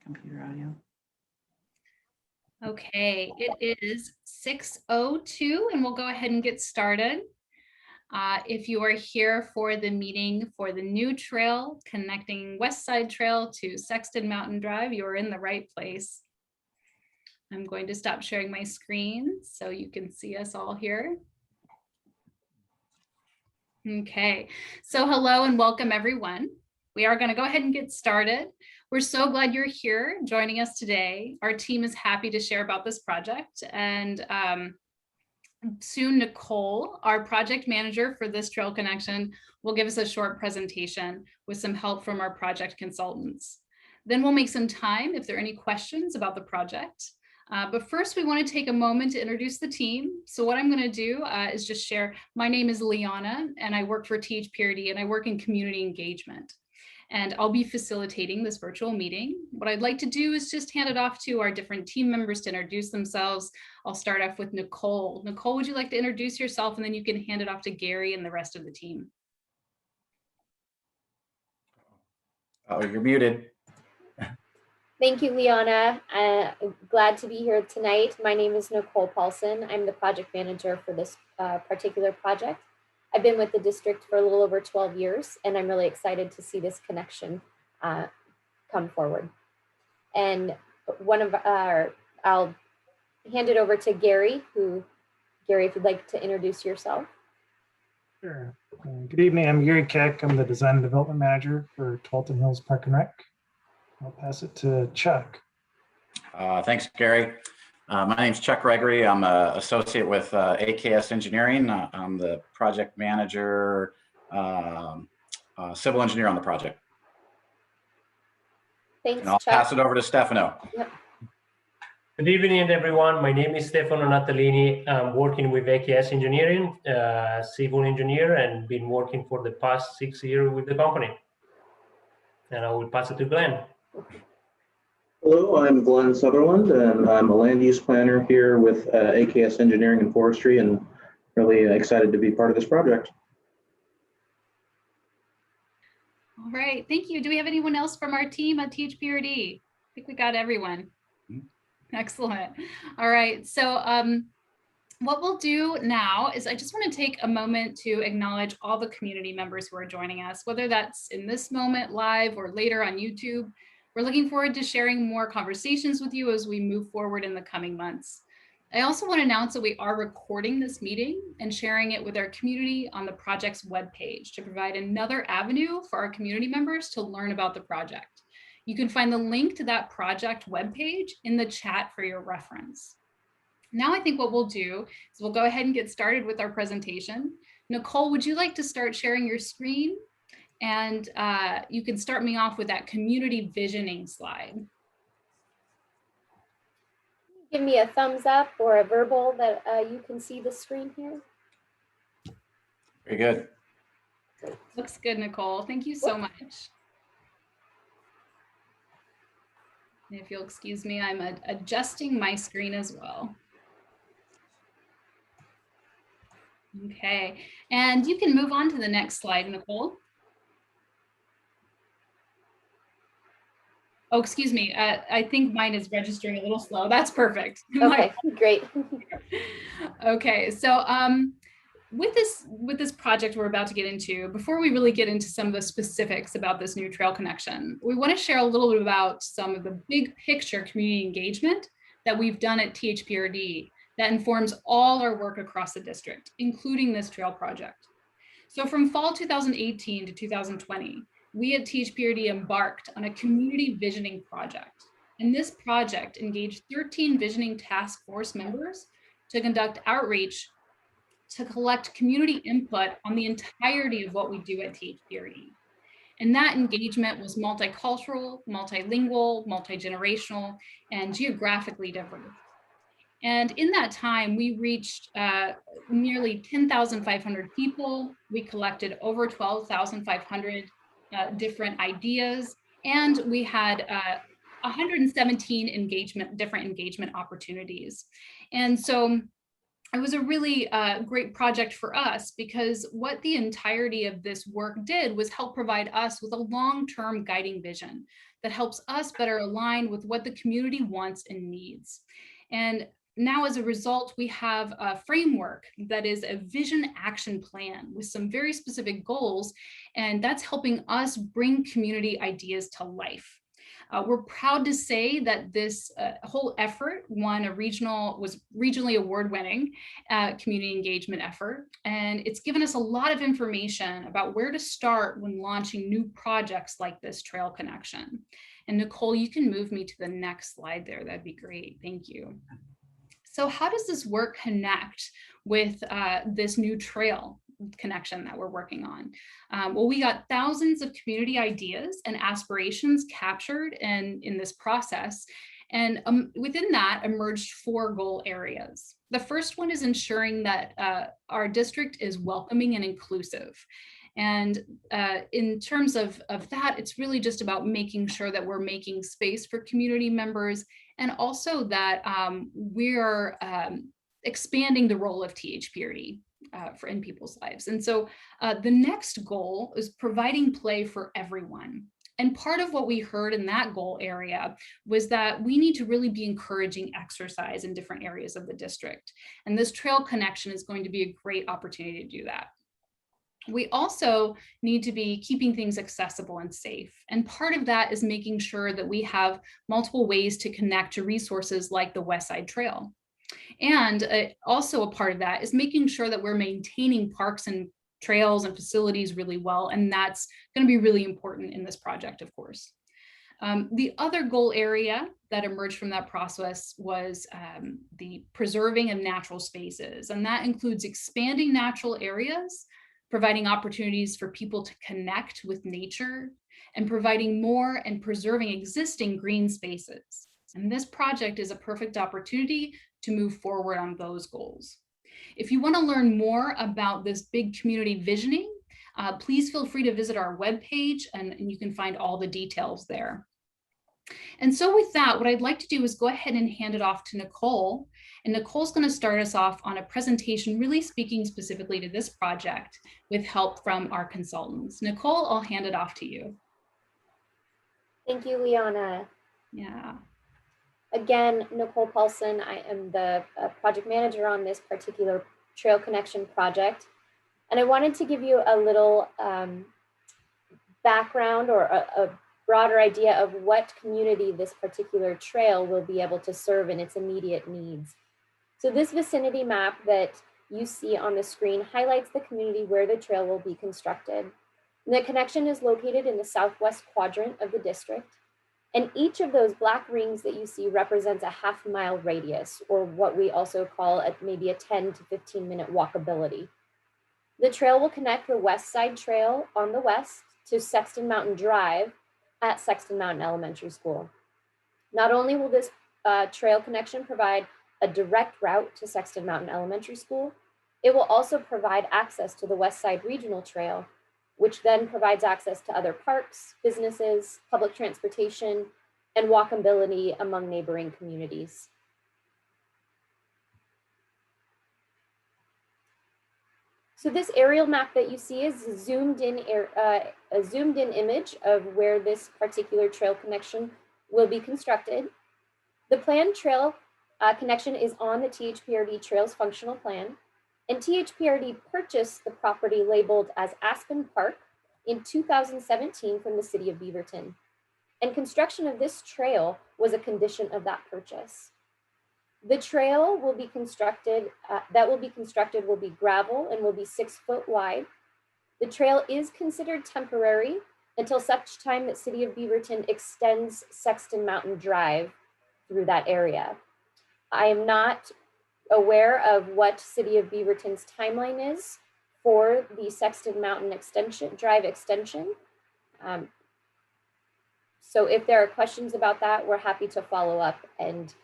Computer audio. Okay, it is 6:02 and we'll go ahead and get started. If you are here for the meeting for the new trail connecting Westside Trail to Sexton Mountain Drive, you're in the right place. I'm going to stop sharing my screen so you can see us all here. Okay, so hello and welcome everyone. We are going to go ahead and get started. We're so glad you're here joining us today. Our team is happy to share about this project, and soon Nicole, our project manager for this trail connection, will give us a short presentation with some help from our project consultants. Then we'll make some time if there are any questions about the project. But first, we want to take a moment to introduce the team. So what I'm going to do is just share, my name is Liana, and I work for THPRD, and I work in community engagement. And I'll be facilitating this virtual meeting. What I'd like to do is just hand it off to our different team members to introduce themselves. I'll start off with Nicole. Nicole, would you like to introduce yourself, and then you can hand it off to Gary and the rest of the team. Oh, you're muted. Thank you, Liana. Glad to be here tonight. My name is Nicole Paulsen. I'm the project manager for this particular project. I've been with the district for a little over 12 years, and I'm really excited to see this connection come forward. And I'll hand it over to Gary, Gary, if you'd like to introduce yourself. Sure. Good evening, I'm Gary Keck. I'm the Design and Development Manager for Twelton Hills Park and Rec. I'll pass it to Chuck. Thanks, Gary. My name's Chuck Gregory. I'm an associate with AKS Engineering. I'm the project manager, civil engineer on the project. Thanks, and I'll Chuck. pass it over to Stefano. Yep. Good evening, everyone. My name is Stefano Natalini. I'm working with AKS Engineering, civil engineer, and been working for the past 6 years with the company. And I will pass it to Glenn. Hello, I'm Glenn Sutherland, and I'm a land use planner here with AKS Engineering and Forestry, and really excited to be part of this project. All right, thank you. Do we have anyone else from our team at THPRD? I think we got everyone. Excellent. All right, so what we'll do now is I just want to take a moment to acknowledge all the community members who are joining us, whether that's in this moment live or later on YouTube. We're looking forward to sharing more conversations with you as we move forward in the coming months. I also want to announce that we are recording this meeting and sharing it with our community on the project's webpage to provide another avenue for our community members to learn about the project. You can find the link to that project webpage in the chat for your reference. Now I think what we'll do is we'll go ahead and get started with our presentation. Nicole, would you like to start sharing your screen? And you can start me off with that community visioning slide. Give me a thumbs up or a verbal that you can see the screen here. Very good. Great. Looks good, Nicole. Thank you so much. And if you'll excuse me, I'm adjusting my screen as well. Okay, and you can move on to the next slide, Nicole. Oh, excuse me. I think mine is registering a little slow. That's perfect. Okay, great. Okay, so with this project we're about to get into, before we really get into some of the specifics about this new trail connection, we want to share a little bit about some of the big picture community engagement that we've done at THPRD that informs all our work across the district, including this trail project. So from fall 2018 to 2020, we at THPRD embarked on a community visioning project. And this project engaged 13 visioning task force members to conduct outreach to collect community input on the entirety of what we do at THPRD. And that engagement was multicultural, multilingual, multi-generational, and geographically diverse. And in that time, we reached nearly 10,500 people. We collected over 12,500 different ideas, and we had 117 different engagement opportunities. And so it was a really great project for us because what the entirety of this work did was help provide us with a long-term guiding vision that helps us better align with what the community wants and needs. And now as a result, we have a framework that is a vision action plan with some very specific goals, and that's helping us bring community ideas to life. We're proud to say that this whole effort was regionally award-winning community engagement effort, and it's given us a lot of information about where to start when launching new projects like this trail connection. And Nicole, you can move me to the next slide there. That'd be great. Thank you. So how does this work connect with this new trail connection that we're working on? Well, we got thousands of community ideas and aspirations captured in this process. And within that emerged 4 goal areas. The first one is ensuring that our district is welcoming and inclusive. And in terms of that, it's really just about making sure that we're making space for community members, and also that we're expanding the role of THPRD in people's lives. And so the next goal is providing play for everyone. And part of what we heard in that goal area was that we need to really be encouraging exercise in different areas of the district. And this trail connection is going to be a great opportunity to do that. We also need to be keeping things accessible and safe. And part of that is making sure that we have multiple ways to connect to resources like the Westside Trail. And also a part of that is making sure that we're maintaining parks and trails and facilities really well. And that's going to be really important in this project, of course. The other goal area that emerged from that process was the preserving of natural spaces. And that includes expanding natural areas, providing opportunities for people to connect with nature, and providing more and preserving existing green spaces. And this project is a perfect opportunity to move forward on those goals. If you want to learn more about this big community visioning, please feel free to visit our webpage, and you can find all the details there. And so with that, what I'd like to do is go ahead and hand it off to Nicole. And Nicole's going to start us off on a presentation really speaking specifically to this project with help from our consultants. Nicole, I'll hand it off to you. Thank you, Liana. Yeah. Again, Nicole Paulsen. I am the project manager on this particular trail connection project. And I wanted to give you a little background or a broader idea of what community this particular trail will be able to serve in its immediate needs. So this vicinity map that you see on the screen highlights the community where the trail will be constructed. And the connection is located in the southwest quadrant of the district. And each of those black rings that you see represents a half-mile radius, or what we also call maybe a 10 to 15-minute walkability. The trail will connect the Westside Trail on the west to Sexton Mountain Drive at Sexton Mountain Elementary School. Not only will this trail connection provide a direct route to Sexton Mountain Elementary School, it will also provide access to the Westside Regional Trail, which then provides access to other parks, businesses, public transportation, and walkability among neighboring communities. So this aerial map that you see is a zoomed in image of where this particular trail connection will be constructed. The planned trail connection is on the THPRD Trails Functional Plan, and THPRD purchased the property labeled as Aspen Park in 2017 from the city of Beaverton. And construction of this trail was a condition of that purchase. The trail will be constructed, will be gravel and will be 6 foot wide. The trail is considered temporary until such time that City of Beaverton extends Sexton Mountain Drive through that area. I am not aware of what City of Beaverton's timeline is for the Sexton Mountain Drive extension. So if there are questions about that, we're happy to follow up and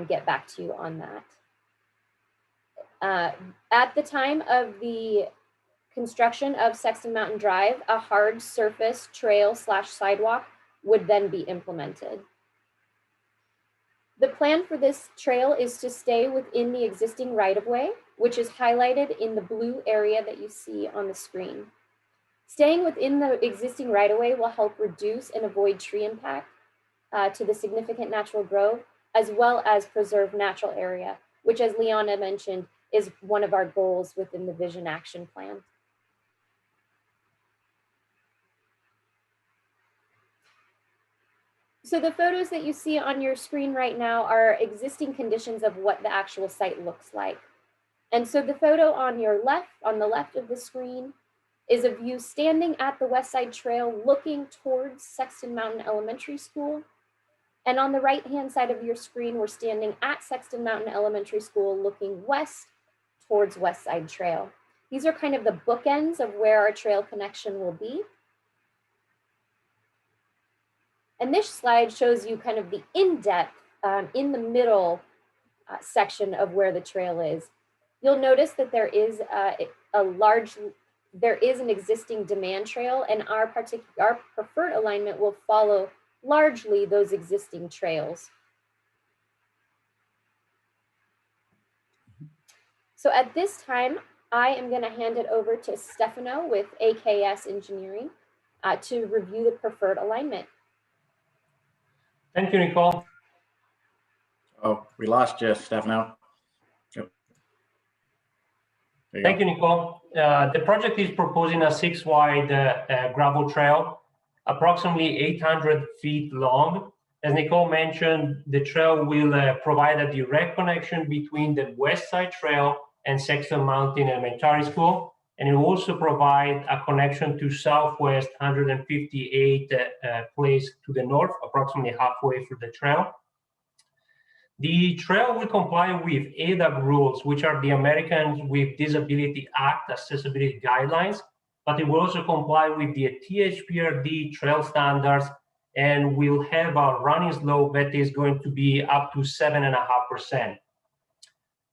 get back to you on that. At the time of the construction of Sexton Mountain Drive, a hard surface trail / sidewalk would then be implemented. The plan for this trail is to stay within the existing right-of-way, which is highlighted in the blue area that you see on the screen. Staying within the existing right-of-way will help reduce and avoid tree impact to the significant natural growth, as well as preserve natural area, which, as Liana mentioned, is one of our goals within the Vision Action Plan. So the photos that you see on your screen right now are existing conditions of what the actual site looks like. And so the photo on your left, on the left of the screen, is a view standing at the Westside Trail looking towards Sexton Mountain Elementary School. And on the right-hand side of your screen, we're standing at Sexton Mountain Elementary School looking west towards Westside Trail. These are kind of the bookends of where our trail connection will be. And this slide shows you kind of the in-depth in the middle section of where the trail is. You'll notice that there is an existing demand trail, and our preferred alignment will follow largely those existing trails. So at this time, I am going to hand it over to Stefano with AKS Engineering to review the preferred alignment. Thank you, Nicole. Oh, we lost you, Stefano. Yep. Thank you, Nicole. The project is proposing a 6-wide gravel trail, approximately 800 feet long. As Nicole mentioned, the trail will provide a direct connection between the Westside Trail and Sexton Mountain Elementary School, and it will also provide a connection to Southwest 158 place to the north, approximately halfway through the trail. The trail will comply with ADA rules, which are the Americans with Disability Act accessibility guidelines, but it will also comply with the THPRD trail standards and will have a running slope that is going to be up to 7.5%.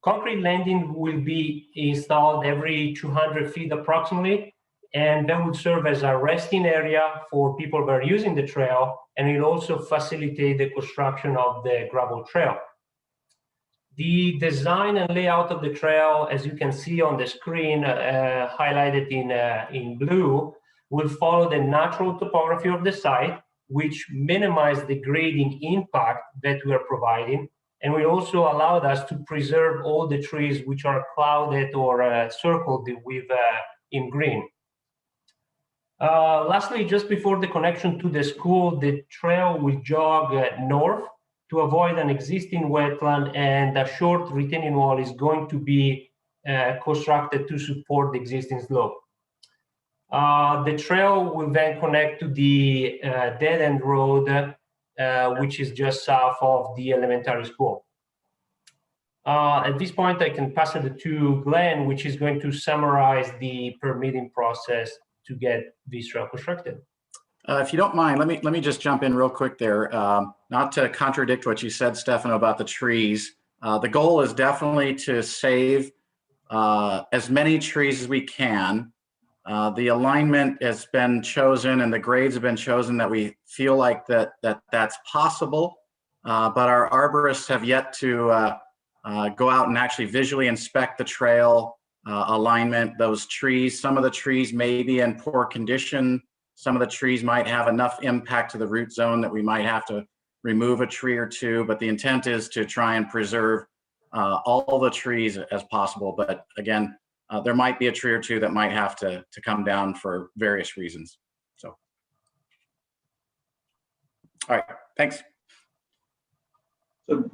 Concrete landing will be installed every 200 feet approximately, and that would serve as a resting area for people that are using the trail, and it will also facilitate the construction of the gravel trail. The design and layout of the trail, as you can see on the screen, highlighted in blue, will follow the natural topography of the site, which minimizes the grading impact that we are providing, and will also allow us to preserve all the trees which are clouded or circled with in green. Lastly, just before the connection to the school, the trail will jog north to avoid an existing wetland, and a short retaining wall is going to be constructed to support the existing slope. The trail will then connect to the dead-end road, which is just south of the elementary school. At this point, I can pass it to Glenn, which is going to summarize the permitting process to get this trail constructed. If you don't mind, let me just jump in real quick there. Not to contradict what you said, Stefano, about the trees. The goal is definitely to save as many trees as we can. The alignment has been chosen and the grades have been chosen that we feel like that's possible, but our arborists have yet to go out and actually visually inspect the trail alignment, those trees. Some of the trees may be in poor condition. Some of the trees might have enough impact to the root zone that we might have to remove a tree or two, but the intent is to try and preserve all the trees as possible. But again, there might be a tree or two that might have to come down for various reasons. So, all right, thanks. So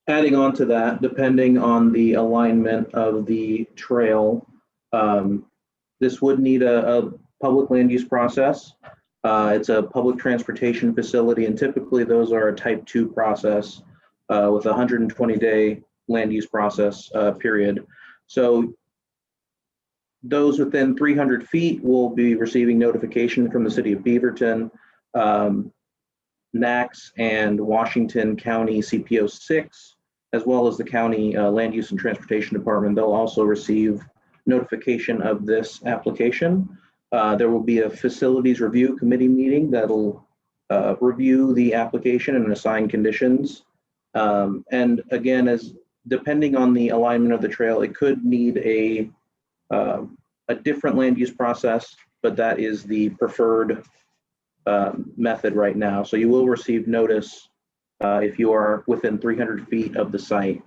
adding on to that, depending on the alignment of the trail, this would need a public land use process. It's a public transportation facility, and typically those are a type 2 process with a 120-day land use process period. So those within 300 feet will be receiving notification from the city of Beaverton, NACS, and Washington County CPO 6, as well as the county land use and transportation department. They'll also receive notification of this application. There will be a facilities review committee meeting that'll review the application and assign conditions. And again, as depending on the alignment of the trail, it could need a different land use process, but that is the preferred method right now. So you will receive notice if you are within 300 feet of the site.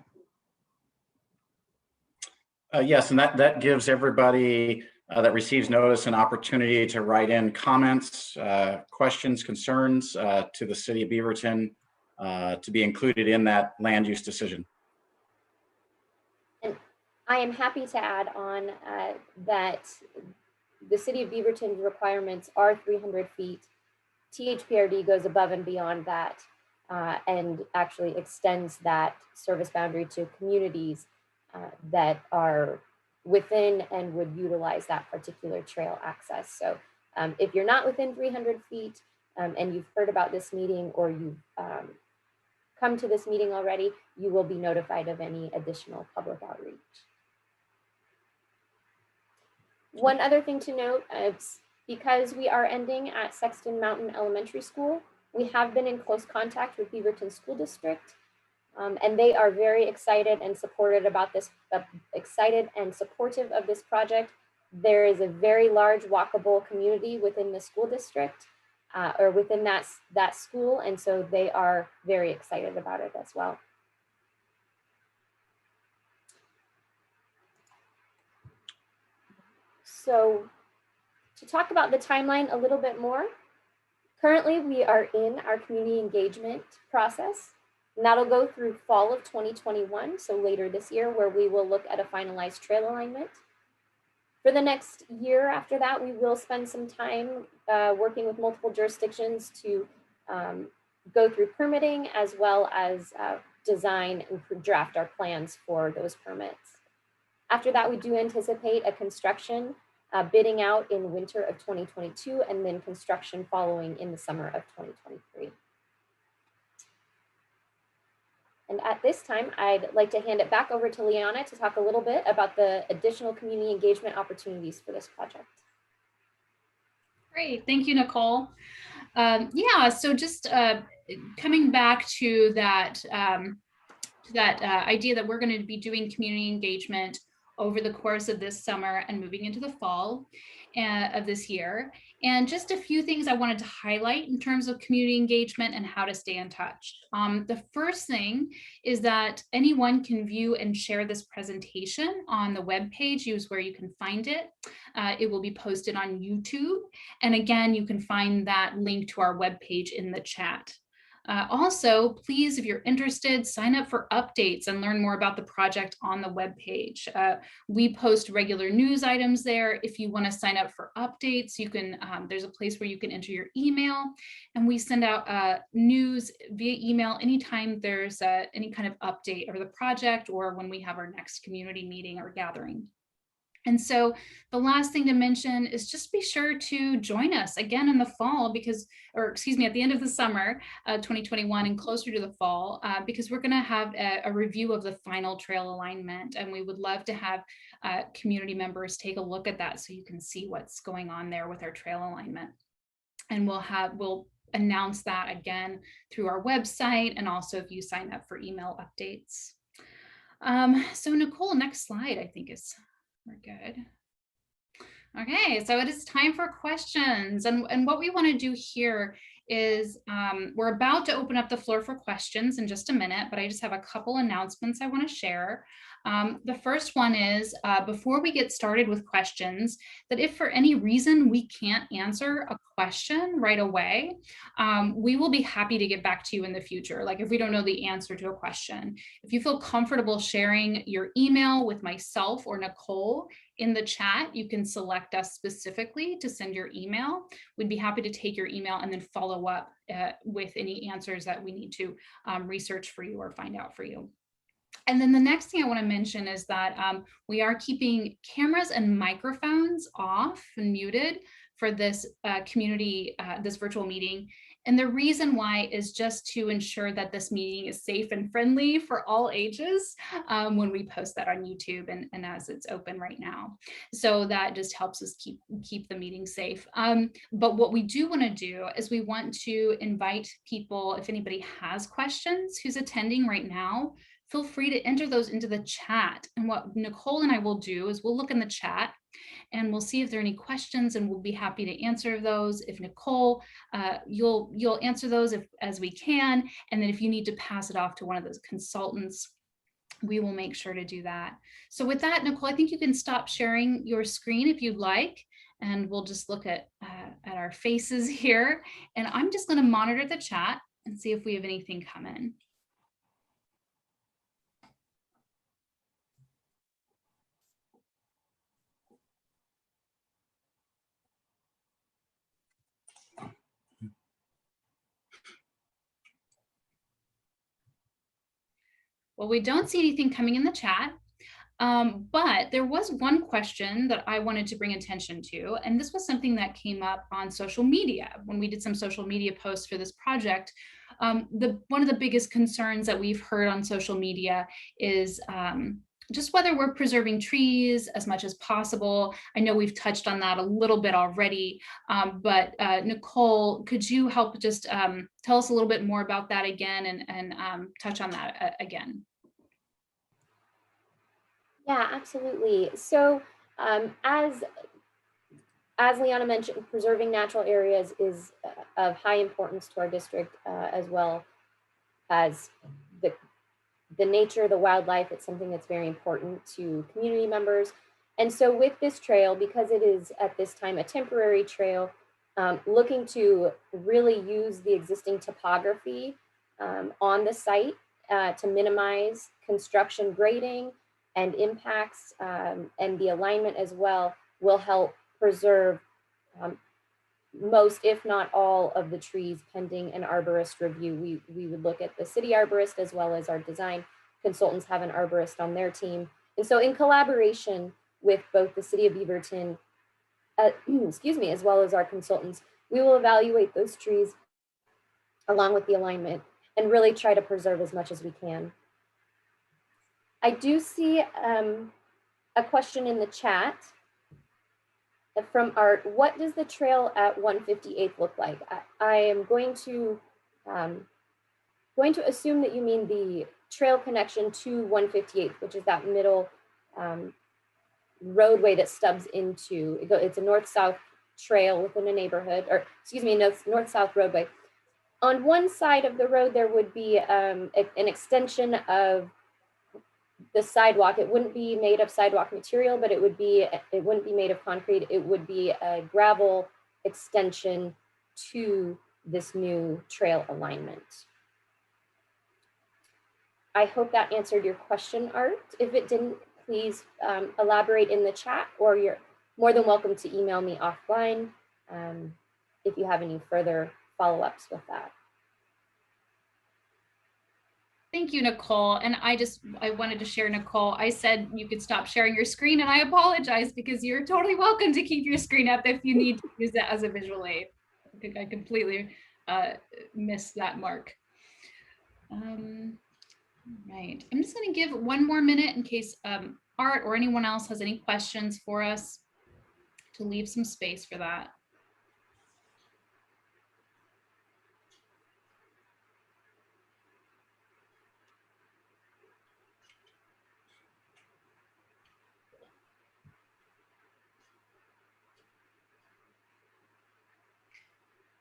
Yes, and that gives everybody that receives notice an opportunity to write in comments, questions, concerns to the city of Beaverton to be included in that land use decision. And I am happy to add on that the city of Beaverton's requirements are 300 feet. THPRD goes above and beyond that and actually extends that service boundary to communities that are within and would utilize that particular trail access. So if you're not within 300 feet and you've heard about this meeting or you've come to this meeting already, you will be notified of any additional public outreach. One other thing to note, because we are ending at Sexton Mountain Elementary School, we have been in close contact with Beaverton School District, and they are very excited and supportive about this, supportive of this project. There is a very large walkable community within the school district or within that school, and so they are very excited about it as well. So to talk about the timeline a little bit more, currently we are in our community engagement process, and that'll go through fall of 2021, so later this year, where we will look at a finalized trail alignment. For the next year after that, we will spend some time working with multiple jurisdictions to go through permitting as well as design and draft our plans for those permits. After that, we do anticipate a construction bidding out in winter of 2022 and then construction following in the summer of 2023. And at this time, I'd like to hand it back over to Liana to talk a little bit about the additional community engagement opportunities for this project. Great, thank you, Nicole. Yeah, so just coming back to that, idea that we're going to be doing community engagement over the course of this summer and moving into the fall of this year. And just a few things I wanted to highlight in terms of community engagement and how to stay in touch. The first thing is that anyone can view and share this presentation on the webpage. Use where you can find it. It will be posted on YouTube. And again, you can find that link to our webpage in the chat. Also, please, if you're interested, sign up for updates and learn more about the project on the webpage. We post regular news items there. If you want to sign up for updates, you can, there's a place where you can enter your email, and we send out news via email anytime there's any kind of update of the project or when we have our next community meeting or gathering. And so the last thing to mention is just be sure to join us again in the fall because, or excuse me, at the end of the summer, 2021 and closer to the fall, because we're gonna have a review of the final trail alignment. And we would love to have community members take a look at that so you can see what's going on there with our trail alignment. And we'll announce that again through our website and also if you sign up for email updates. So Nicole, next slide, I think we're good. Okay, so it is time for questions. And what we want to do here is we're about to open up the floor for questions in just a minute, but I just have a couple announcements I want to share. The first one is before we get started with questions, that if for any reason we can't answer a question right away, we will be happy to get back to you in the future. Like if we don't know the answer to a question, if you feel comfortable sharing your email with myself or Nicole in the chat, you can select us specifically to send your email. We'd be happy to take your email and then follow up with any answers that we need to research for you or find out for you. And then the next thing I want to mention is that we are keeping cameras and microphones off and muted for this community, this virtual meeting. And the reason why is just to ensure that this meeting is safe and friendly for all ages when we post that on YouTube and as it's open right now. So that just helps us keep the meeting safe. But what we do want to do is we want to invite people, if anybody has questions who's attending right now, feel free to enter those into the chat. And what Nicole and I will do is we'll look in the chat and we'll see if there are any questions, and we'll be happy to answer those. If Nicole, you'll answer those as we can. And then if you need to pass it off to one of those consultants, we will make sure to do that. So with that, Nicole, I think you can stop sharing your screen if you'd like, and we'll just look at our faces here. And I'm just going to monitor the chat and see if we have anything come in. Well, we don't see anything coming in the chat, but there was one question that I wanted to bring attention to, and this was something that came up on social media when we did some social media posts for this project. One of the biggest concerns that we've heard on social media is just whether we're preserving trees as much as possible. I know we've touched on that a little bit already, but Nicole, could you help just tell us a little bit more about that again and touch on that again? Yeah, absolutely. So as Liana mentioned, preserving natural areas is of high importance to our district, as well as the nature, the wildlife. It's something that's very important to community members. And so with this trail, because it is at this time a temporary trail, looking to really use the existing topography on the site to minimize construction grading and impacts, and the alignment as well will help preserve most, if not all, of the trees pending an arborist review. We would look at the city arborist as well as our design consultants have an arborist on their team. And so in collaboration with both the city of Beaverton, excuse me, as well as our consultants, we will evaluate those trees along with the alignment and really try to preserve as much as we can. I do see a question in the chat from Art. What does the trail at 158th look like? I am going to assume that you mean the trail connection to 158th, which is that middle roadway that stubs into, it's a north-south trail within a neighborhood, or excuse me, north-south roadway. On one side of the road, there would be an extension of the sidewalk. It wouldn't be made of sidewalk material, but it wouldn't be made of concrete. It would be a gravel extension to this new trail alignment. I hope that answered your question, Art. If it didn't, please elaborate in the chat, or you're more than welcome to email me offline if you have any further follow-ups with that. Thank you, Nicole. And I wanted to share, Nicole, I said you could stop sharing your screen, and I apologize because you're totally welcome to keep your screen up if you need to use it as a visual aid. I think I completely missed that mark. Right, I'm just going to give one more minute in case Art or anyone else has any questions for us, to leave some space for that.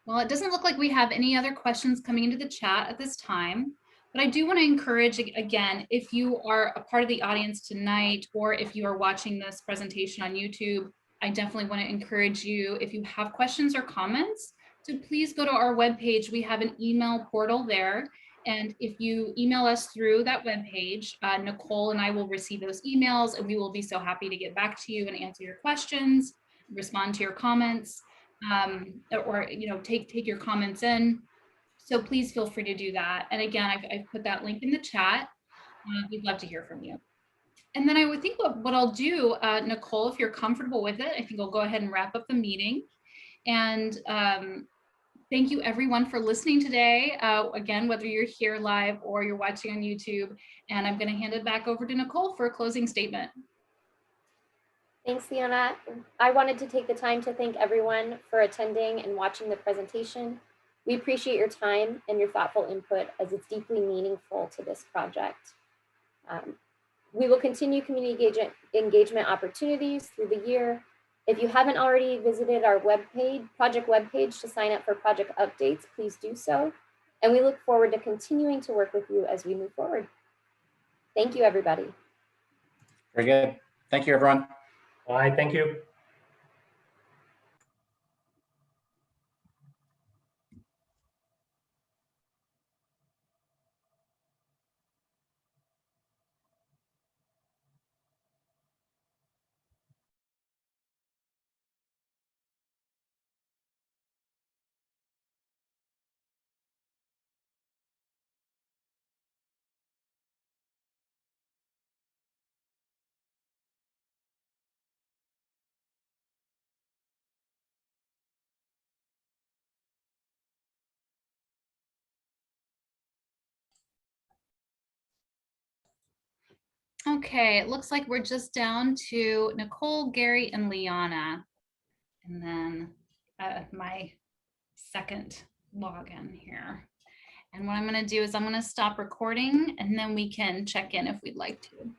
Well, it doesn't look like we have any other questions coming into the chat at this time, but I do want to encourage, again, if you are a part of the audience tonight, or if you are watching this presentation on YouTube, I definitely want to encourage you, if you have questions or comments, to please go to our webpage. We have an email portal there. And if you email us through that webpage, Nicole and I will receive those emails, and we will be so happy to get back to you and answer your questions, respond to your comments. Or take your comments in. So please feel free to do that. And again, I've put that link in the chat. We'd love to hear from you. And then I would think what I'll do, Nicole, if you're comfortable with it, I think I'll go ahead and wrap up the meeting. And thank you everyone for listening today. Again, whether you're here live or you're watching on YouTube. And I'm going to hand it back over to Nicole for a closing statement. Thanks, Leona. I wanted to take the time to thank everyone for attending and watching the presentation. We appreciate your time and your thoughtful input as it's deeply meaningful to this project. We will continue community engagement opportunities through the year. If you haven't already visited our project webpage to sign up for project updates, please do so. And we look forward to continuing to work with you as we move forward. Thank you, everybody. Very good. Thank you, everyone. All right, thank you. Okay, it looks like we're just down to Nicole, Gary, and Liana. And then my second login here. And what I'm going to do is I'm going to stop recording and then we can check in if we'd like to.